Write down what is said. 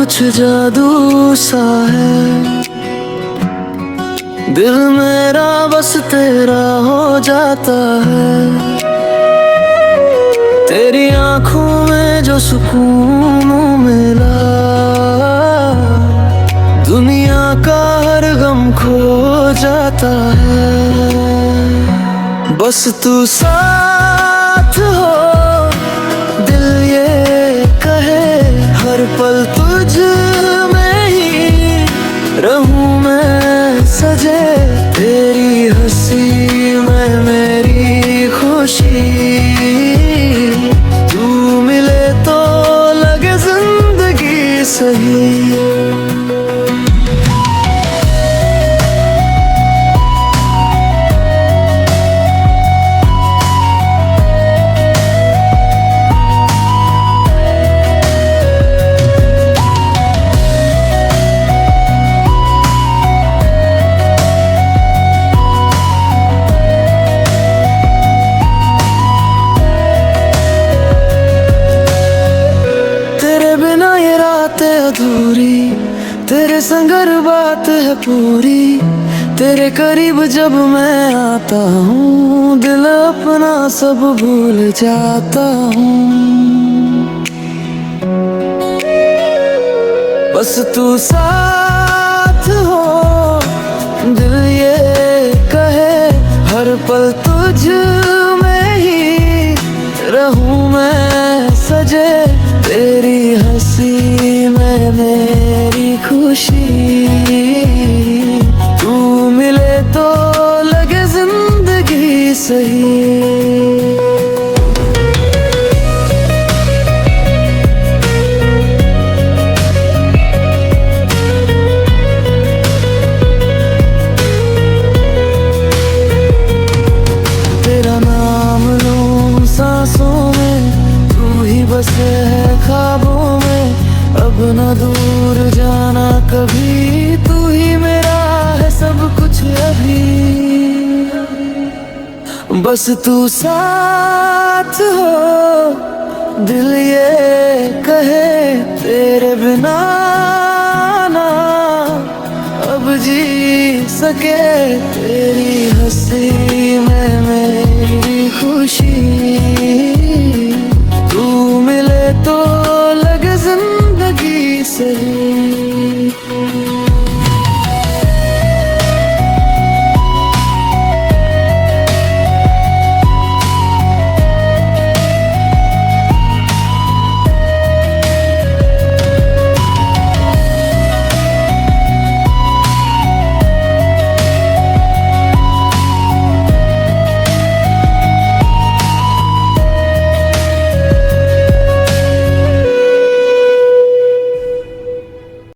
कुछ जादू सा है, दिल मेरा बस तेरा हो जाता है। तेरी आंखों में जो सुकून मिला, दुनिया का हर गम खो जाता है। बस तू साथ हो, दिल ये कहे, हर पल तुझ में ही रहूं मैं सजे। तेरी हंसी में मेरी खुशी, तू मिले तो लगे जिंदगी सही। अधूरी तेरे संग हर बात है पूरी। तेरे करीब जब मैं आता हूँ, दिल अपना सब भूल जाता हूँ। बस तू साथ हो, दिल ये कहे, हर पल तुझ में ही रहूं मैं सजे। तेरी हंसी में मेरी खुशी, तू मिले तो लगे जिंदगी सही। तेरा नाम लूं सांसों में, तू ही बसे है ख्वाबों में। अब न दूर जाना कभी, तू ही मेरा है सब कुछ अभी। बस तू साथ हो, दिल ये कहे, तेरे बिना ना अब जी सके। तेरी हंसी में मेरी खुशी, तू मिले तो लगे जिंदगी सही।